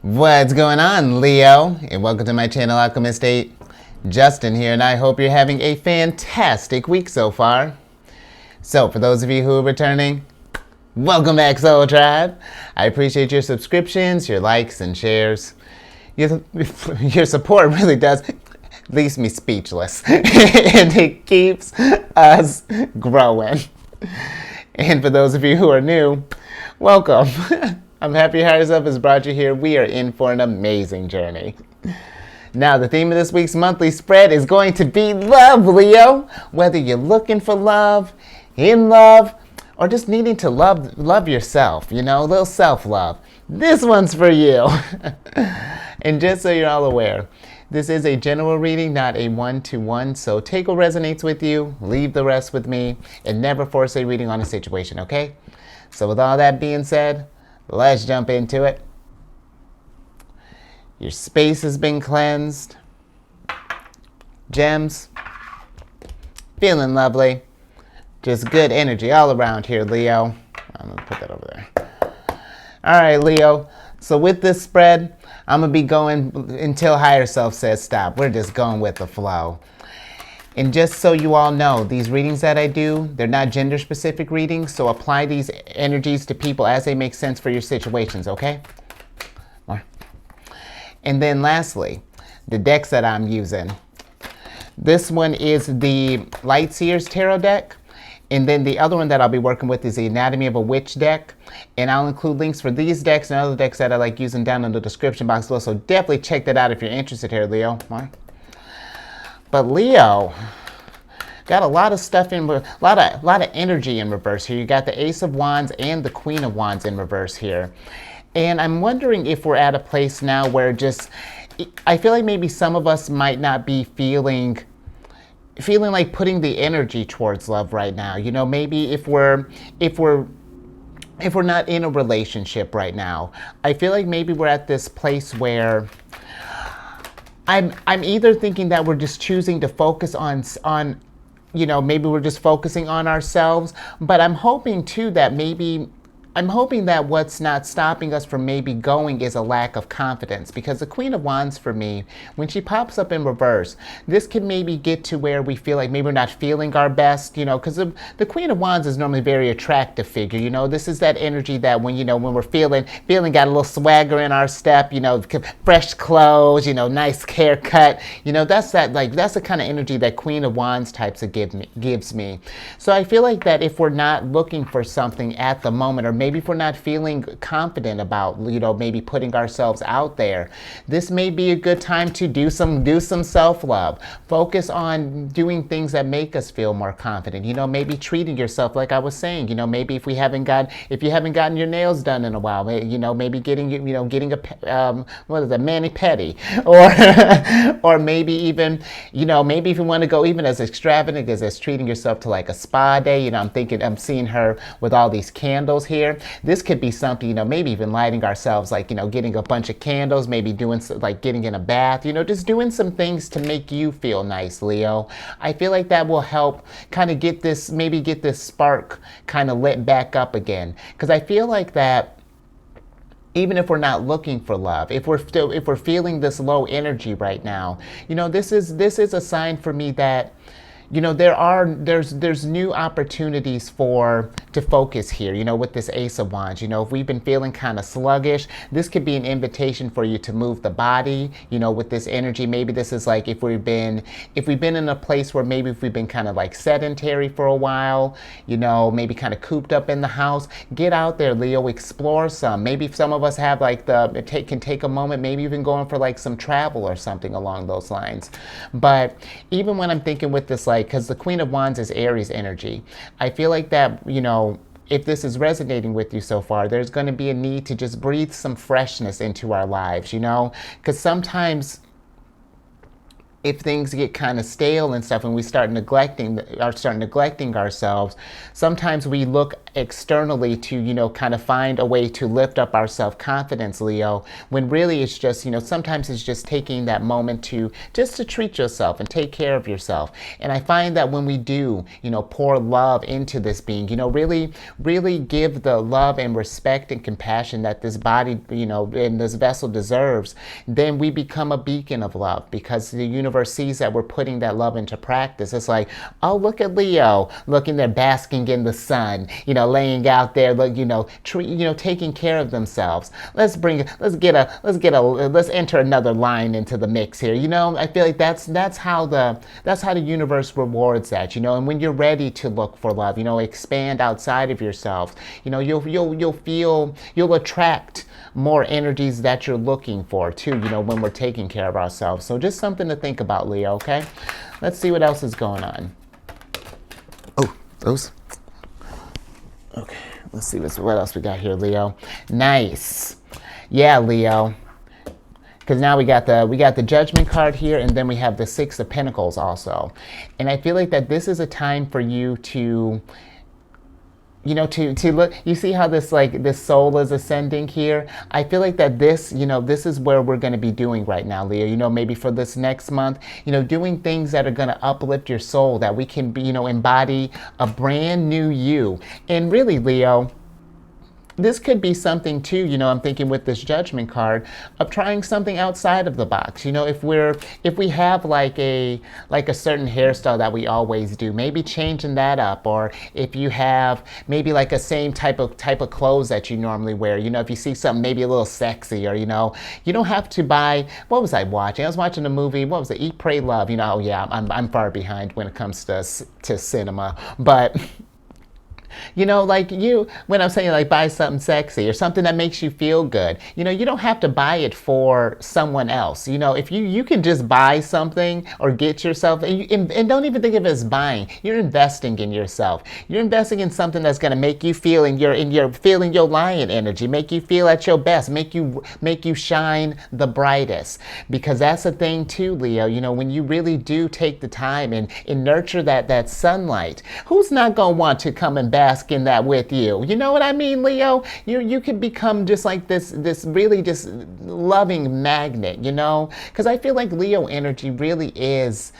What's going on, Leo? And welcome to my channel, Alchemist. Justin here, and I hope you're having a fantastic week so far. So, for those of you who are returning, welcome back, Soul Tribe. I appreciate your subscriptions, your likes, and shares. Your support really does leaves me speechless, and it keeps us growing. And for those of you who are new, welcome. I'm happy your higher self has brought you here. We are in for an amazing journey. Now, the theme of this week's monthly spread is going to be love, Leo. Whether you're looking for love, in love, or just needing to love yourself, a little self-love, this one's for you. And just so you're all aware, this is a general reading, not a one-to-one, so take what resonates with you, leave the rest with me, and never force a reading on a situation, okay? So with all that being said, let's jump into it. Your space has been cleansed. Gems. Feeling lovely. Just good energy all around here, Leo. I'm going to put that over there. All right, Leo. So with this spread, I'm going to be going until higher self says stop. We're just going with the flow. And just so you all know, these readings that I do, they're not gender-specific readings, so apply these energies to people as they make sense for your situations, okay? More. And then lastly, the decks that I'm using. This one is the Light Seers Tarot deck, and then the other one that I'll be working with is the Anatomy of a Witch deck, and I'll include links for these decks and other decks that I like using down in the description box below, so definitely check that out if you're interested here, Leo. More. But Leo, got a lot of stuff in, a lot of energy in reverse here. You got the Ace of Wands and the Queen of Wands in reverse here. And I'm wondering if we're at a place now where I feel like maybe some of us might not be feeling like putting the energy towards love right now. Maybe if we're not in a relationship right now, I feel like maybe we're at this place where I'm either thinking that we're just choosing to focus on maybe we're just focusing on ourselves, but I'm hoping too that what's not stopping us from maybe going is a lack of confidence, because the Queen of Wands for me, when she pops up in reverse, this can maybe get to where we feel like maybe we're not feeling our best, because the Queen of Wands is normally a very attractive figure. This is that energy that when we're feeling got a little swagger in our step, fresh clothes, nice haircut, that's the kind of energy that Queen of Wands types gives me. So I feel like that if we're not looking for something at the moment, or maybe if we're not feeling confident about, maybe putting ourselves out there, this may be a good time to do some self-love. Focus on doing things that make us feel more confident. Maybe treating yourself, like I was saying. Maybe if you haven't gotten your nails done in a while, maybe getting a mani-pedi, or maybe even, maybe if you want to go even as extravagant as treating yourself to like a spa day. I'm seeing her with all these candles here. This could be something, maybe even lighting ourselves, like, getting a bunch of candles, maybe doing like getting in a bath, just doing some things to make you feel nice, Leo. I feel like that will help kind of get this spark kind of lit back up again. Because I feel like that even if we're not looking for love, if we're feeling this low energy right now, this is a sign for me that there's new opportunities to focus here, with this Ace of Wands. If we've been feeling kind of sluggish, this could be an invitation for you to move the body, with this energy. Maybe this is like if we've been in a place where maybe if we've been kind of like sedentary for a while, maybe kind of cooped up in the house, get out there, Leo, explore some. Maybe some of us have can take a moment, maybe even going for like some travel or something along those lines. But even when I'm thinking with this, because the Queen of Wands is Aries energy, I feel like that, if this is resonating with you so far, there's going to be a need to just breathe some freshness into our lives, because sometimes if things get kind of stale and stuff and we start neglecting ourselves, sometimes we look externally to, kind of find a way to lift up our self-confidence, Leo, when really it's just, sometimes it's just taking that moment to just to treat yourself and take care of yourself. And I find that when we do, pour love into this being, really, really give the love and respect and compassion that this body, and this vessel deserves, then we become a beacon of love, because the universe sees that we're putting that love into practice. It's like, oh, look at Leo, looking there basking in the sun, laying out there, taking care of themselves. Let's enter another line into the mix here. I feel like that's how the universe rewards that. And when you're ready to look for love, expand outside of yourself, you'll attract more energies that you're looking for too, when we're taking care of ourselves. So just something to think about, Leo, okay? Let's see what else is going on. Oh, those. Okay, let's see what else we got here, Leo. Nice. Yeah, Leo. Because now we got the Judgment card here, and then we have the Six of Pentacles also. And I feel like that this is a time for you to to look. You see how this soul is ascending here? I feel like that this is where we're going to be doing right now, Leo. Maybe for this next month, doing things that are going to uplift your soul, that we can be, embody a brand new you. And really, Leo, this could be something too, I'm thinking with this Judgment card, of trying something outside of the box. If we have like a certain hairstyle that we always do, maybe changing that up. Or if you have maybe like a same type of clothes that you normally wear, if you see something maybe a little sexy, or you don't have to buy. What was I watching? I was watching a movie. What was it? Eat, Pray, Love. Oh yeah, I'm far behind when it comes to cinema, but. When I'm saying buy something sexy or something that makes you feel good, you don't have to buy it for someone else. If you can just buy something or get yourself, and don't even think of it as buying, you're investing in yourself. You're investing in something that's going to make you feel in your feeling your lion energy, make you feel at your best, make you shine the brightest. Because that's the thing too, Leo, when you really do take the time and nurture that sunlight, who's not going to want to come and bask in that with you? You know what I mean, Leo? You could become just like this really just loving magnet, because I feel like Leo energy really is.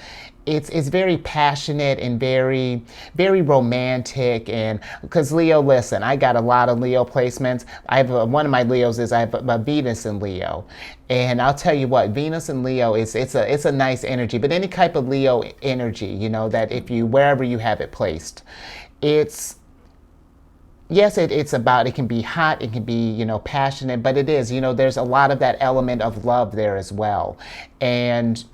It's very passionate and very, very romantic. And because Leo, listen, I got a lot of Leo placements. I have one of my Leos is I have a Venus in Leo, and I'll tell you what, Venus in Leo it's a nice energy. But any type of Leo energy, that if you wherever you have it placed, yes, it's about, it can be hot, it can be, passionate, but it is, there's a lot of that element of love there as well. And,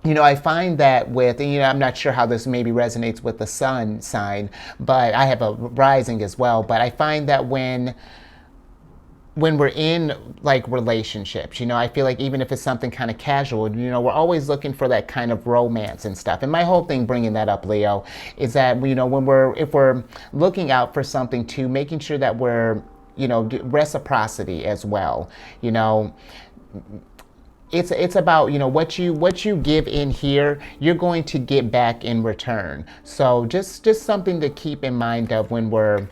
I find that with, and, I'm not sure how this maybe resonates with the sun sign, but I have a rising as well. But I find that when we're in relationships, I feel like even if it's something kind of casual, we're always looking for that kind of romance and stuff. And my whole thing bringing that up, Leo, is that, if we're looking out for something too, making sure that we're, reciprocity as well, It's about, what you give in here, you're going to get back in return. So just something to keep in mind of when we're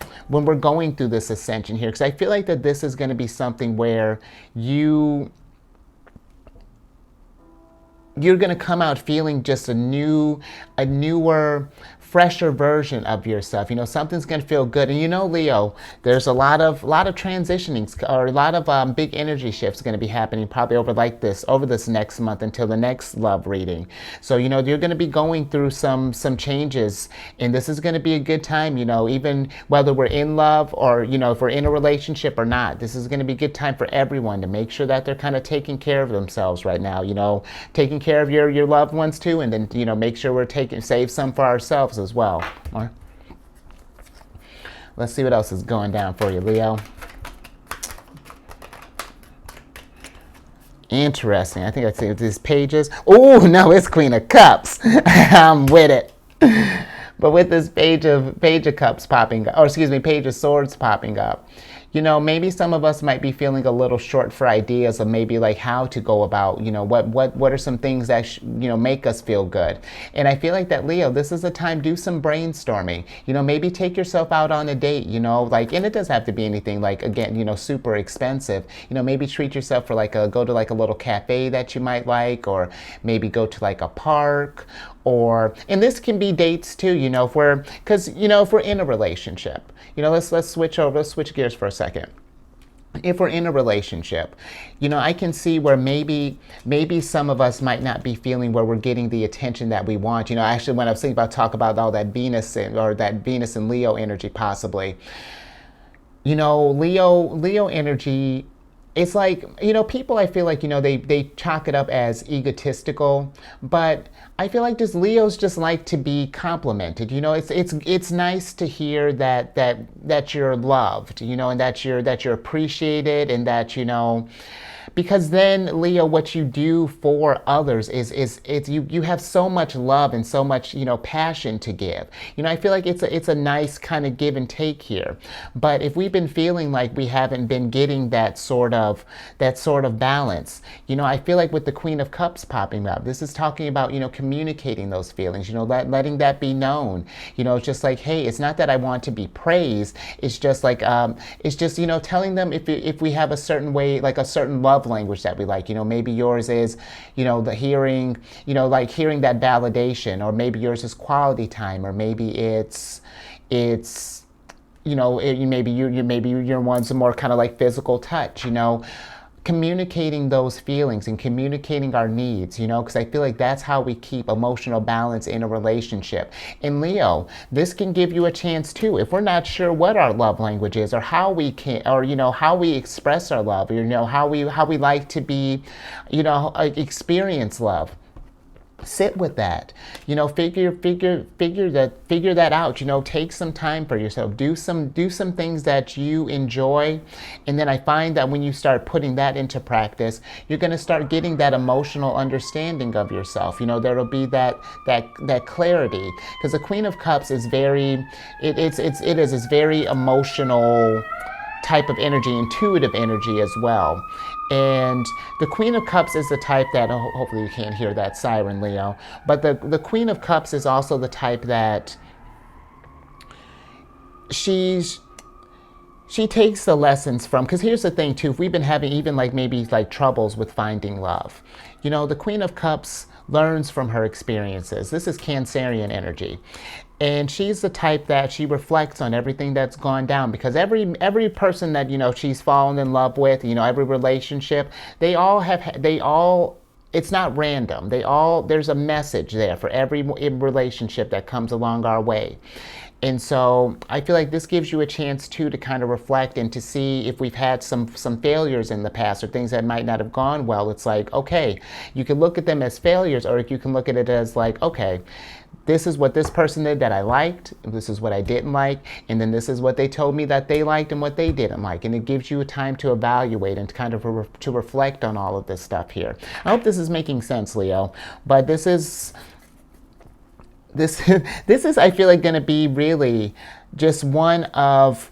going through this ascension here, because I feel like that this is going to be something where you're going to come out feeling just a newer, fresher version of yourself. Something's going to feel good. And Leo, there's a lot of transitioning, or a lot of big energy shifts going to be happening probably over this next month until the next love reading. So, you're going to be going through some changes, and this is going to be a good time, even whether we're in love or, if we're in a relationship or not. This is going to be a good time for everyone to make sure that they're kind of taking care of themselves right now, taking care of your loved ones too, and then, make sure we're save some for ourselves as well. Let's see what else is going down for you, Leo. Interesting. I think I see these pages. Oh, no, it's Queen of Cups. I'm with it. But with this page of Cups popping up, or excuse me, Page of Swords popping up, maybe some of us might be feeling a little short for ideas of maybe like how to go about, what are some things that, make us feel good. And I feel like that, Leo, this is a time, do some brainstorming, maybe take yourself out on a date, like, and it does have to be anything like, again, super expensive, maybe treat yourself for like go to like a little cafe that you might like, or maybe go to like a park, and this can be dates too, if we're in a relationship, let's switch gears for a second. If we're in a relationship, I can see where maybe some of us might not be feeling where we're getting the attention that we want. Actually, when I was thinking about talk about all that Venus and Leo energy possibly, Leo energy, it's like, people, I feel like, they chalk it up as egotistical, but I feel like just Leos just like to be complimented. It's nice to hear that you're loved, and that you're appreciated, and that, because then, Leo, what you do for others is you have so much love and so much, passion to give. I feel like it's a nice kind of give and take here. But if we've been feeling like we haven't been getting that sort of balance, I feel like with the Queen of Cups popping up, this is talking about, communicating those feelings, letting that be known. It's just like, hey, it's not that I want to be praised. It's just like, telling them if we have a certain way, like a certain love language that we like, maybe yours is, the hearing, like hearing that validation, or maybe yours is quality time, or maybe it's maybe your one's more kind of like physical touch, communicating those feelings and communicating our needs, because I feel like that's how we keep emotional balance in a relationship. And Leo, this can give you a chance too, if we're not sure what our love language is, or how we can, or how we express our love, or how we like to be, experience love. Sit with that, figure that out, take some time for yourself, do some things that you enjoy. And then I find that when you start putting that into practice, you're going to start getting that emotional understanding of yourself. There'll be that clarity, because the Queen of Cups is very, it's very emotional type of energy, intuitive energy as well. And the Queen of Cups is the type that, hopefully you can't hear that siren, Leo, but the Queen of Cups is also the type that she takes the lessons from, because here's the thing too, if we've been having even like maybe like troubles with finding love, the Queen of Cups learns from her experiences. This is Cancerian energy. And she's the type that she reflects on everything that's gone down, because every person that, she's fallen in love with, every relationship, it's not random. There's a message there for every relationship that comes along our way. And so I feel like this gives you a chance too to kind of reflect and to see if we've had some failures in the past, or things that might not have gone well. It's like, okay, you can look at them as failures, or you can look at it as like, okay, this is what this person did that I liked, this is what I didn't like, and then this is what they told me that they liked and what they didn't like. And it gives you a time to evaluate and kind of to reflect on all of this stuff here. I hope this is making sense, Leo. But this is I feel like going to be really just one of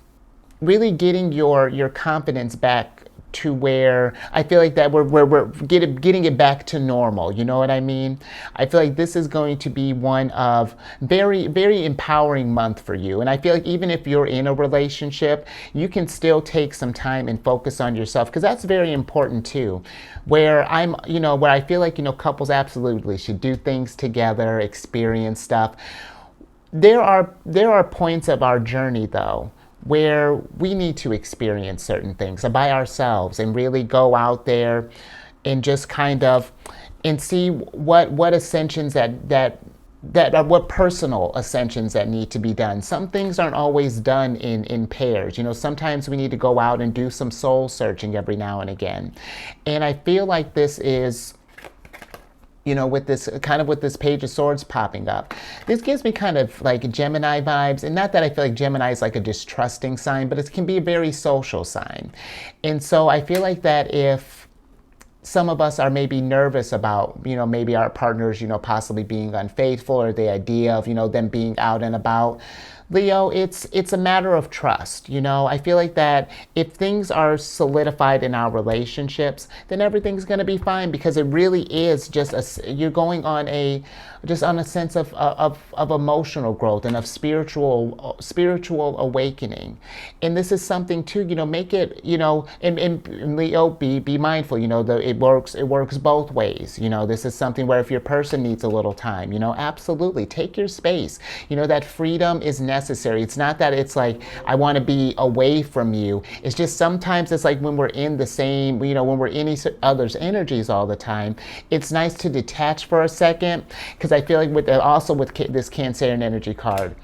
really getting your confidence back to where I feel like that we're getting it back to normal. You know what I mean? I feel like this is going to be one of very, very empowering month for you. And I feel like even if you're in a relationship, you can still take some time and focus on yourself, because that's very important too. Where I feel like, couples absolutely should do things together, experience stuff. There are points of our journey though where we need to experience certain things by ourselves, and really go out there and just kind of and see what ascensions that what personal ascensions that need to be done. Some things aren't always done in pairs. Sometimes we need to go out and do some soul searching every now and again. And I feel like this is, with this Page of Swords popping up, this gives me kind of like Gemini vibes. And not that I feel like Gemini is like a distrusting sign, but it can be a very social sign. And so I feel like that if some of us are maybe nervous about, maybe our partners, possibly being unfaithful, or the idea of, them being out and about, Leo, it's a matter of trust. I feel like that if things are solidified in our relationships, then everything's going to be fine because it really is just you're going on a sense of emotional growth and of spiritual awakening. And this is something too, make it, and Leo, be mindful, it works both ways. This is something where if your person needs a little time, absolutely take your space. That freedom is necessary. It's not that it's like I want to be away from you. It's just sometimes it's like when we're in the same, when we're in each other's energies all the time, it's nice to detach for a second, because I feel like with this Cancerian energy card,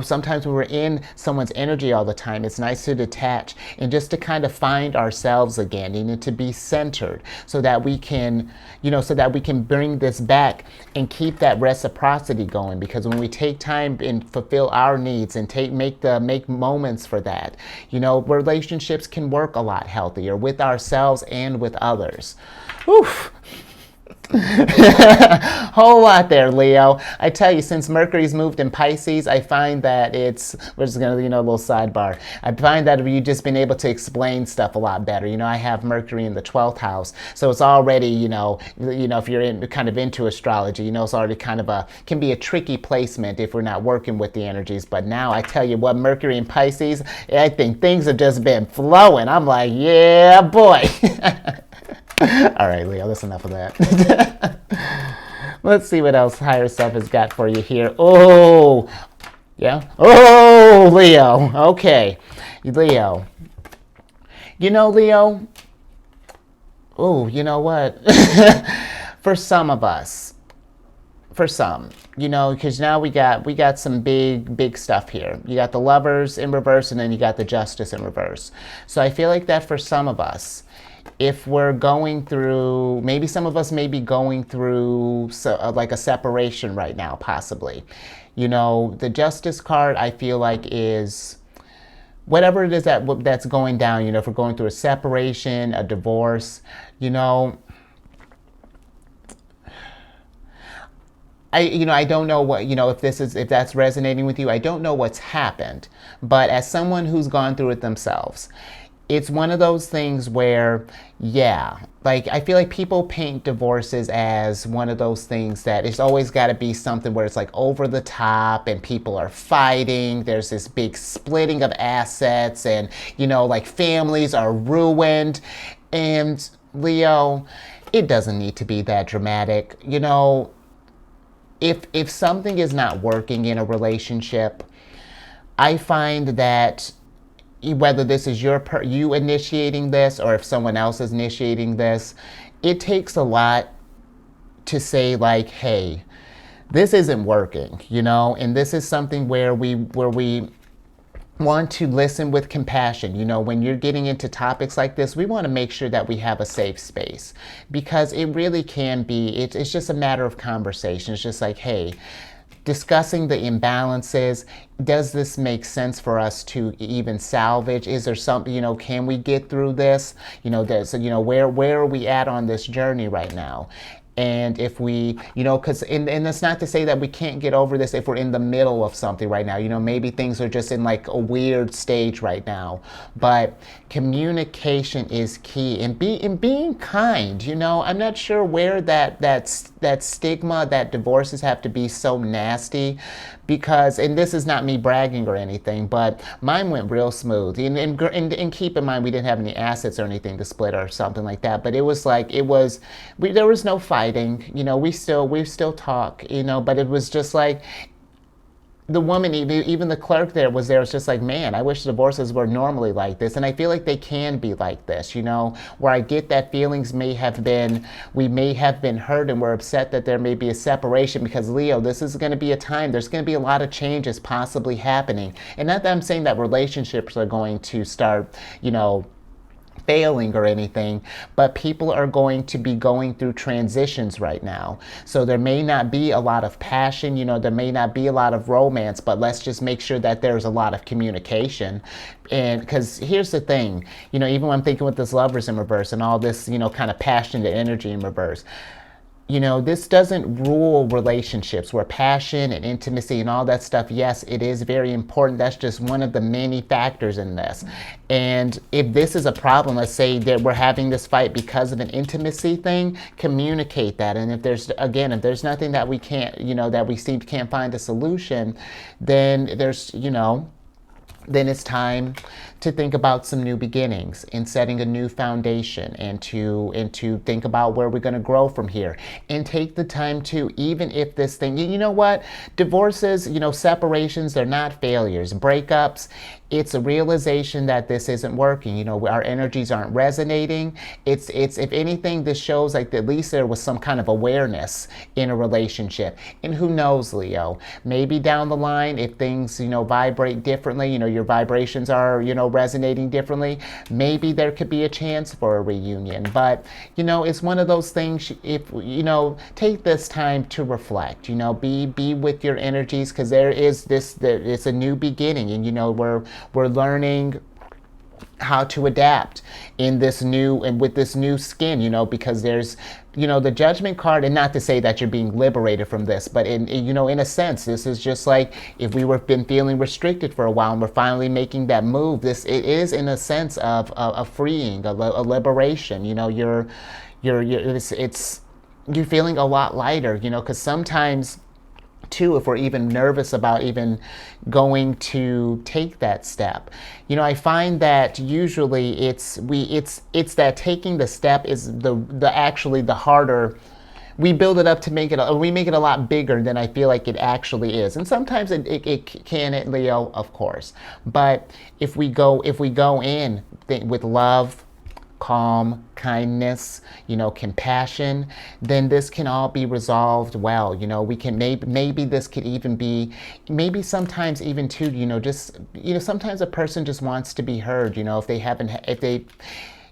sometimes when we're in someone's energy all the time, it's nice to detach and just to kind of find ourselves again and to be centered so that we can, bring this back and keep that reciprocity going. Because when we take time and fulfill our needs and make moments for that, relationships can work a lot healthier with ourselves and with others. Whew. Whole lot there, Leo. I tell you, since Mercury's moved in Pisces, I find that we're just gonna, a little sidebar. I find that you've just been able to explain stuff a lot better. I have Mercury in the 12th house, so it's already, if you're kind of into astrology, it's already can be a tricky placement if we're not working with the energies. But now I tell you what, Mercury in Pisces, I think things have just been flowing. I'm like, yeah, boy. All right, Leo, that's enough of that. Let's see what else higher self has got for you here. Oh, yeah. Oh, Leo. Okay. Leo. Leo. Oh, you know what? For some of us, because now we got some big stuff here. You got the Lovers in reverse, and then you got the Justice in reverse. So I feel like that for some of us, if we're going through, maybe some of us may be going through like a separation right now, possibly. The Justice card, I feel like, is whatever it is that's going down. If we're going through a separation, a divorce, I don't know what, if that's resonating with you. I don't know what's happened, but as someone who's gone through it themselves, it's one of those things where, yeah, like I feel like people paint divorces as one of those things that it's always got to be something where it's like over the top and people are fighting. There's this big splitting of assets and, like families are ruined. And Leo, it doesn't need to be that dramatic. If something is not working in a relationship, I find that whether this is you initiating this or if someone else is initiating this, it takes a lot to say like, hey, this isn't working, and this is something where we want to listen with compassion. When you're getting into topics like this, we want to make sure that we have a safe space, because it really can be, it's just a matter of conversation. It's just like, hey, discussing the imbalances. Does this make sense for us to even salvage? Is there something, can we get through this? Where are we at on this journey right now? And if we, because, and that's not to say that we can't get over this if we're in the middle of something right now. Maybe things are just in like a weird stage right now. But communication is key, and being kind. I'm not sure where that stigma that divorces have to be so nasty, because, and this is not me bragging or anything, but mine went real smooth. And keep in mind, we didn't have any assets or anything to split or something like that. But it was like, there was no fighting. We still talk, but it was just like, the woman, even the clerk there was just like, man, I wish divorces were normally like this. And I feel like they can be like this, where I get that we may have been hurt and we're upset that there may be a separation, because Leo, this is going to be a time, there's going to be a lot of changes possibly happening. And not that I'm saying that relationships are going to start, failing or anything, but people are going to be going through transitions right now. So there may not be a lot of passion, there may not be a lot of romance, but let's just make sure that there's a lot of communication. And because here's the thing, even when I'm thinking with this Lovers in reverse and all this, kind of passionate energy in reverse, this doesn't rule relationships where passion and intimacy and all that stuff, yes, it is very important. That's just one of the many factors in this. And if this is a problem, let's say that we're having this fight because of an intimacy thing, communicate that. And if there's nothing that we can't, that we can't find a solution, then then it's time to think about some new beginnings and setting a new foundation, and to think about where we're going to grow from here, and take the time to, even if this thing, you know what, divorces, separations, they're not failures. Breakups, it's a realization that this isn't working. Our energies aren't resonating. It's if anything, this shows like at least there was some kind of awareness in a relationship. And who knows, Leo, maybe down the line, if things, vibrate differently, your vibrations are, resonating differently, maybe there could be a chance for a reunion. But, it's one of those things, if, take this time to reflect, be with your energies, because it's a new beginning, and, we're learning how to adapt in this new, and with this new skin, because there's, the Judgment card, and not to say that you're being liberated from this, but in a sense, this is just like if we were been feeling restricted for a while and we're finally making that move. It is in a sense of a freeing, a liberation. You're feeling a lot lighter, because sometimes too, if we're even nervous about even going to take that step, I find that usually it's that taking the step is actually the harder. We build it up to we make it a lot bigger than I feel like it actually is. And sometimes it can, Leo, of course. But if we go in with love, calm, kindness, compassion, then this can all be resolved well. We can maybe this could even be, maybe sometimes even too, just, sometimes a person just wants to be heard, if they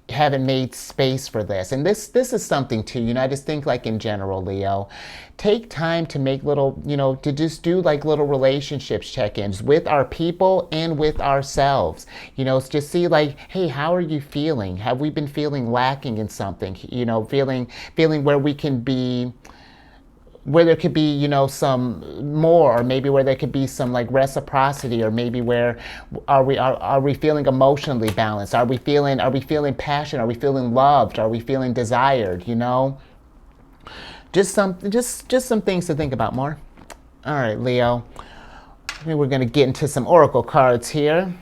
haven't made space for this. And this is something too, I just think like in general, Leo, take time to make little, to just do like little relationships check-ins with our people and with ourselves. Just see like, hey, how are you feeling? Have we been feeling lacking in something? Feeling where we can be, where there could be, some more, or maybe where there could be some like reciprocity, or maybe where are we feeling emotionally balanced? Are we feeling passion? Are we feeling loved? Are we feeling desired? Just some things to think about more. All right, Leo. I think we're gonna get into some oracle cards here.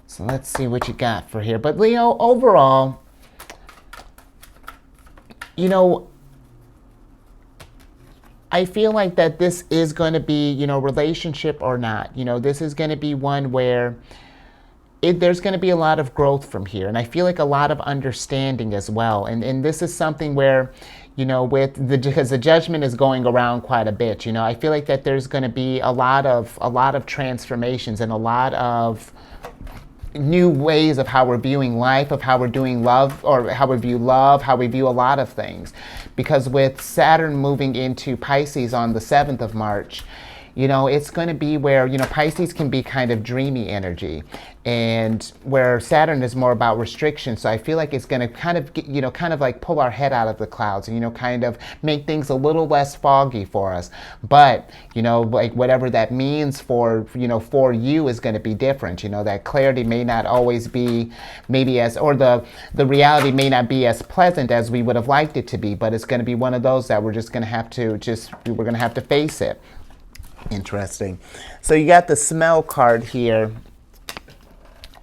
So let's see what you got for here. But Leo, overall, I feel like that this is going to be, relationship or not, this is going to be one where there's going to be a lot of growth from here. And I feel like a lot of understanding as well. And this is something where, because the Judgment is going around quite a bit, I feel like that there's going to be a lot of transformations and a lot of new ways of how we're viewing life, of how we're doing love, or how we view love, how we view a lot of things. Because with Saturn moving into Pisces on the 7th of March, it's going to be where, Pisces can be kind of dreamy energy, and where Saturn is more about restriction. So I feel like it's going to kind of like pull our head out of the clouds and, kind of make things a little less foggy for us. But, like whatever that means for you is going to be different. That clarity may not always be or the reality may not be as pleasant as we would have liked it to be, but it's going to be one of those that we're going to have to face it. Interesting. So you got the smell card here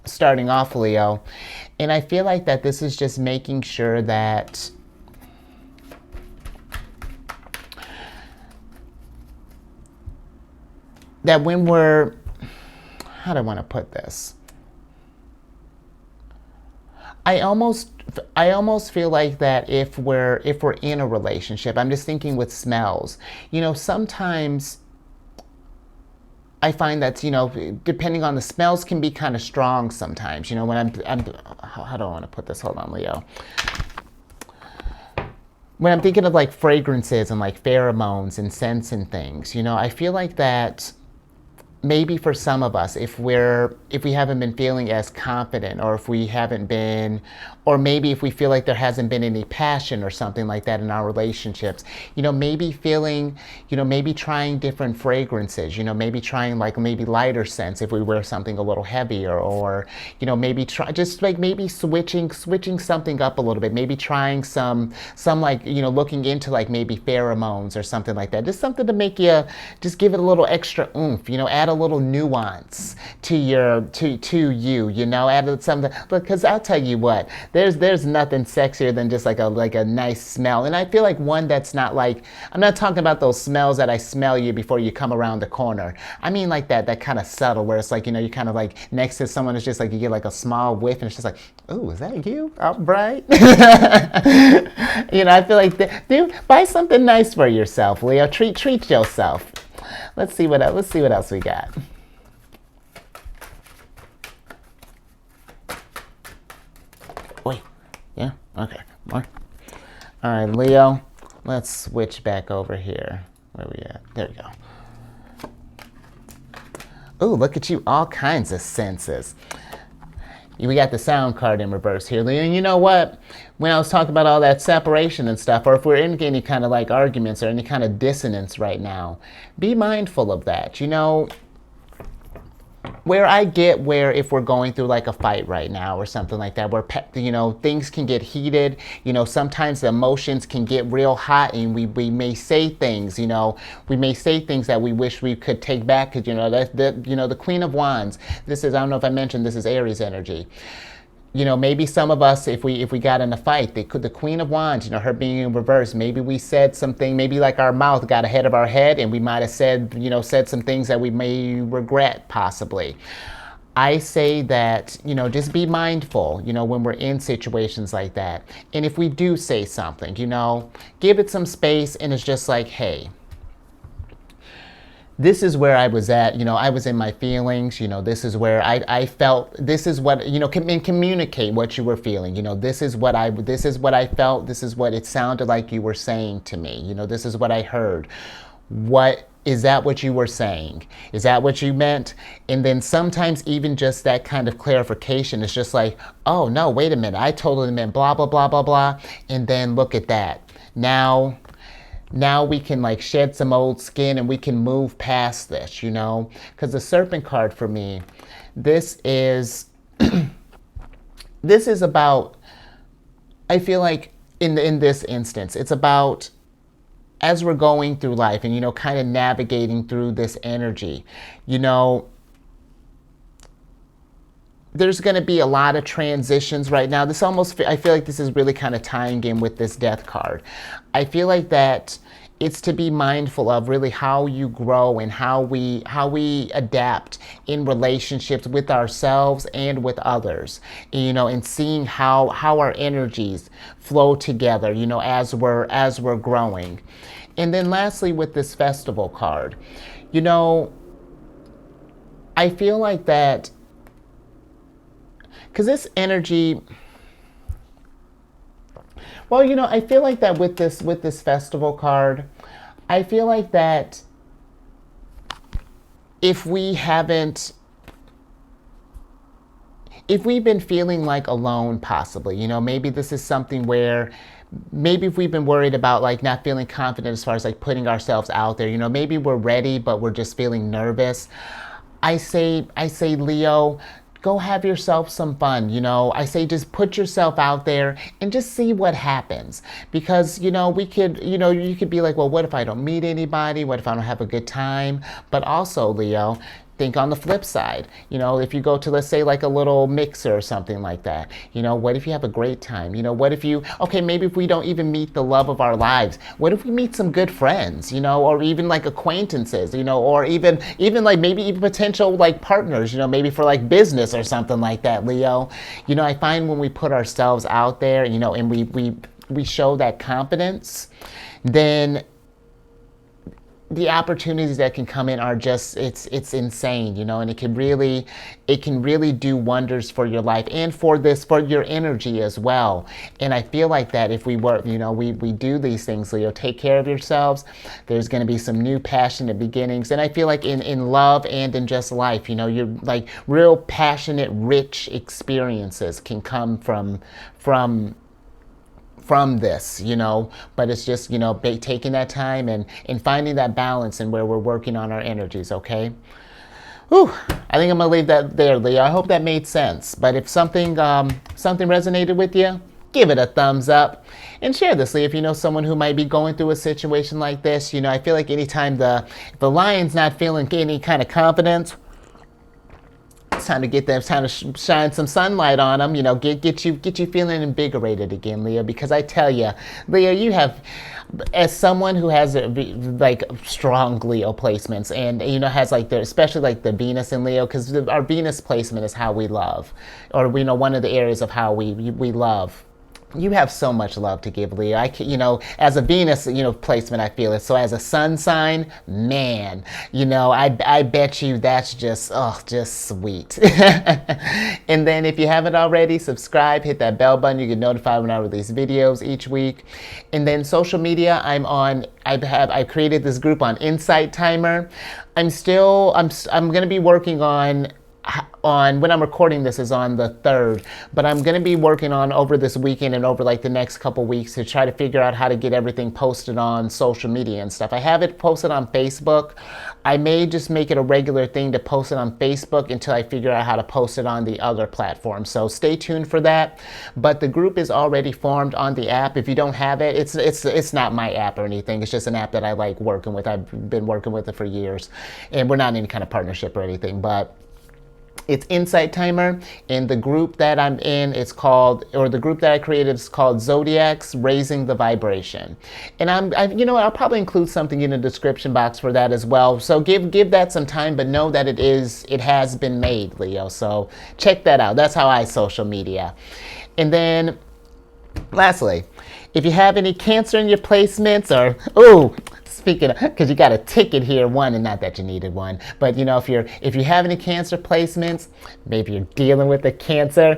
starting off, Leo, and I feel like that this is just making sure that when we're, how do I want to put this? I almost feel like that if we're in a relationship, I'm just thinking with smells, sometimes I find that, depending on the smells can be kind of strong sometimes, when how do I want to put this? Hold on, Leo. When I'm thinking of like fragrances and like pheromones and scents and things, I feel like that maybe for some of us, if we haven't been feeling as confident, or if we haven't been, or maybe if we feel like there hasn't been any passion or something like that in our relationships, maybe feeling, maybe trying different fragrances, maybe trying like maybe lighter scents if we wear something a little heavier, or maybe try just like maybe switching something up a little bit, maybe trying some like looking into like maybe pheromones or something like that, just something to make you just give it a little extra oomph, add a little nuance to you, add something, because I'll tell you what, there's nothing sexier than just like a nice smell. And I feel like one that's not like, I'm not talking about those smells that I smell you before you come around the corner. I mean like that kind of subtle, where it's like, you're kind of like next to someone, it's just like you get like a small whiff and it's just like, oh, is that you? Oh, right. I feel like, dude, buy something nice for yourself, Leo. Treat yourself. Let's see what else we got. Wait, yeah, okay, more. All right, Leo, let's switch back over here. Where we at? There we go. Oh, look at you, all kinds of senses. We got the sound card in reverse here, Leo. And you know what? When I was talking about all that separation and stuff, or if we're in any kind of like arguments or any kind of dissonance right now, be mindful of that. Where I get where if we're going through like a fight right now or something like that, where things can get heated, sometimes the emotions can get real hot, and we may say things, we may say things that we wish we could take back, because the Queen of Wands, this is, I don't know if I mentioned, this is Aries energy. Maybe some of us, if we got in a fight, the Queen of Wands, her being in reverse, maybe we said something, maybe like our mouth got ahead of our head, and we might have said some things that we may regret, possibly. I say that, just be mindful, when we're in situations like that. And if we do say something, give it some space, and it's just like, hey, this is where I was at, I was in my feelings, this is where I felt, this is what, communicate what you were feeling, this is what I felt, this is what it sounded like you were saying to me, this is what I heard. Is that what you were saying? Is that what you meant? And then sometimes even just that kind of clarification is just like, oh no, wait a minute, I totally meant blah, blah, blah, blah, blah. And then look at that. Now we can like shed some old skin, and we can move past this, because the Serpent card for me, this is this is about, I feel like in this instance, it's about, as we're going through life and kind of navigating through this energy, there's going to be a lot of transitions right now. I feel like this is really kind of tying in with this Death card. I feel like that it's to be mindful of really how you grow and how we adapt in relationships with ourselves and with others, and seeing how our energies flow together, as we're growing. And then lastly, with this Festival card, I feel like that, because this energy, well, I feel like that with this Festival card, I feel like that if we've been feeling like alone, possibly, maybe this is something where, maybe if we've been worried about like not feeling confident as far as like putting ourselves out there, maybe we're ready, but we're just feeling nervous. I say, Leo, go have yourself some fun, I say just put yourself out there and just see what happens. Because, we could, you could be like, well, what if I don't meet anybody? What if I don't have a good time? But also, Leo, think on the flip side, if you go to, let's say, like a little mixer or something like that, what if you have a great time? What if maybe if we don't even meet the love of our lives, what if we meet some good friends, or even like acquaintances, or even like maybe even potential like partners, maybe for like business or something like that, Leo. I find when we put ourselves out there, and we show that confidence, then the opportunities that can come in are just it's insane, you know, and it can really do wonders for your life and for your energy as well. And I feel like that if we work, you know, we do these things, Leo, take care of yourselves, there's going to be some new passionate beginnings. And I feel like in love and in just life, you know, you're like real passionate rich experiences can come from this, you know, but it's just, you know, taking that time and finding that balance and where we're working on our energies, okay? Whew, I think I'm gonna leave that there, Leo. I hope that made sense. But if something resonated with you, give it a thumbs up and share this, Leo, if you know someone who might be going through a situation like this. You know, I feel like anytime if the lion's not feeling any kind of confidence, it's time to get them, it's time to shine some sunlight on them. You know, get you feeling invigorated again, Leo. Because I tell you, Leo, you have, as someone who has like strong Leo placements, and you know has like especially like the Venus in Leo, because our Venus placement is how we love, or you know one of the areas of how we love. You have so much love to give, Leo. You know, as a Venus, you know, placement, I feel it. So as a sun sign, man, you know, I bet you that's just sweet. And then if you haven't already, subscribe, hit that bell button. You get notified when I release videos each week. And then social media, I created this group on Insight Timer. I'm going to be working on when I'm recording this is on the 3rd, but I'm going to be working on over this weekend and over like the next couple weeks to try to figure out how to get everything posted on social media and stuff. I have it posted on Facebook. I may just make it a regular thing to post it on Facebook until I figure out how to post it on the other platforms. So stay tuned for that. But the group is already formed on the app. If you don't have it, it's not my app or anything. It's just an app that I like working with. I've been working with it for years, and we're not in any kind of partnership or anything, but it's Insight Timer, and the group that I'm in the group that I created is called Zodiacs Raising the Vibration. And you know, I'll probably include something in the description box for that as well. So give that some time, but know that it has been made, Leo. So check that out. That's how I social media. And then lastly, if you have any Cancer in your placements, or speaking of, because you got a ticket here, one, and not that you needed one, but you know, if you have any Cancer placements, maybe you're dealing with a Cancer,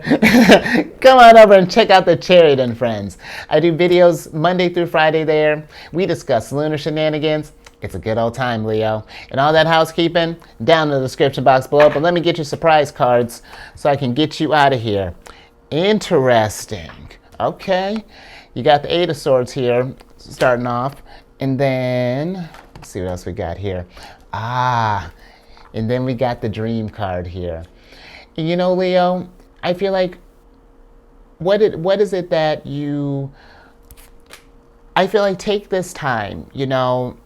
come on over and check out the Chariot and Friends. I do videos Monday through Friday there. We discuss lunar shenanigans. It's a good old time, Leo. And all that housekeeping, down in the description box below. But let me get your surprise cards so I can get you out of here. Interesting. Okay. You got the 8 of Swords here, starting off. And then, let's see what else we got here. And then we got the Dream card here. And you know, Leo, I feel like, what is it that I feel like take this time, you know,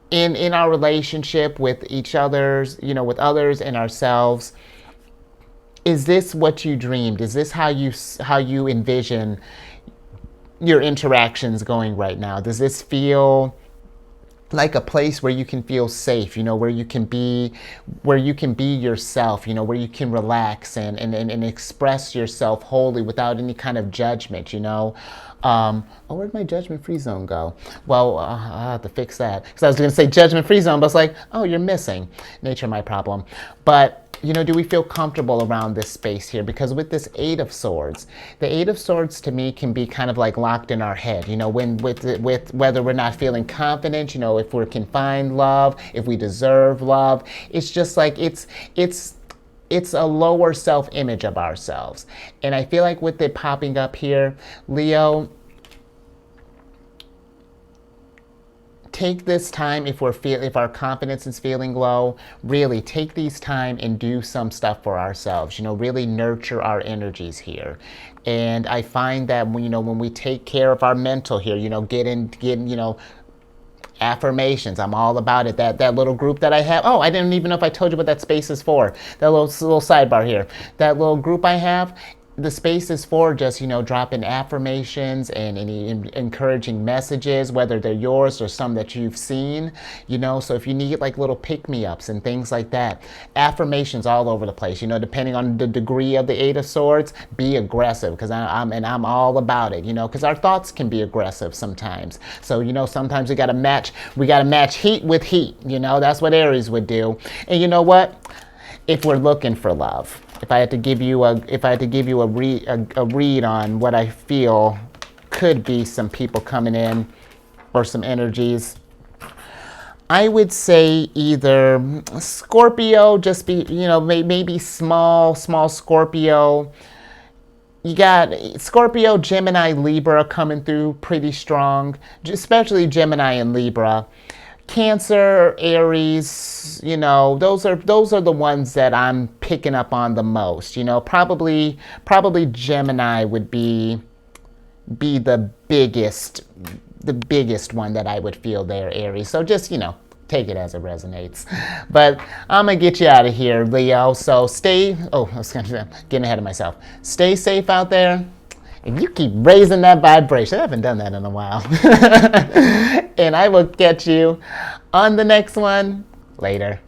in our relationship with each other's, you know, with others and ourselves. Is this what you dreamed? Is this how you envision your interactions going right now? Does this feel like a place where you can feel safe, you know, where you can be yourself, you know, where you can relax and express yourself wholly without any kind of judgment, you know? Where'd my judgment-free zone go? Well, I'll have to fix that. Because I was going to say judgment-free zone, but it's like, oh, you're missing. Nature, my problem. But you know, do we feel comfortable around this space here? Because with this 8 of Swords, the 8 of Swords to me can be kind of like locked in our head, you know, with whether we're not feeling confident, you know, if we can find love, if we deserve love. It's just like it's a lower self-image of ourselves. And I feel like with it popping up here, Leo, take this time, if our confidence is feeling low, really take these time and do some stuff for ourselves, you know, really nurture our energies here. And I find that when, you know, when we take care of our mental here, you know, get in, you know, affirmations. I'm all about it. That little group that I have. Oh, I didn't even know if I told you what that space is for. That little sidebar here. That little group I have, the space is for just, dropping affirmations and any encouraging messages, whether they're yours or some that you've seen, So if you need like little pick-me-ups and things like that, affirmations all over the place, depending on the degree of the Eight of Swords, be aggressive, because I'm all about it, because our thoughts can be aggressive sometimes. So, sometimes we got to match heat with heat, that's what Aries would do. And you know what? If we're looking for love, if I had to give you a read on what I feel could be some people coming in or some energies, I would say either Scorpio, just be, maybe small Scorpio. You got Scorpio, Gemini, Libra coming through pretty strong, especially Gemini and Libra. Cancer, Aries, those are the ones that I'm picking up on the most. Probably Gemini would be the biggest one that I would feel there, Aries. So just, take it as it resonates. But I'm gonna get you out of here, Leo. So I was getting ahead of myself. Stay safe out there. And you keep raising that vibration. I haven't done that in a while. And I will catch you on the next one later.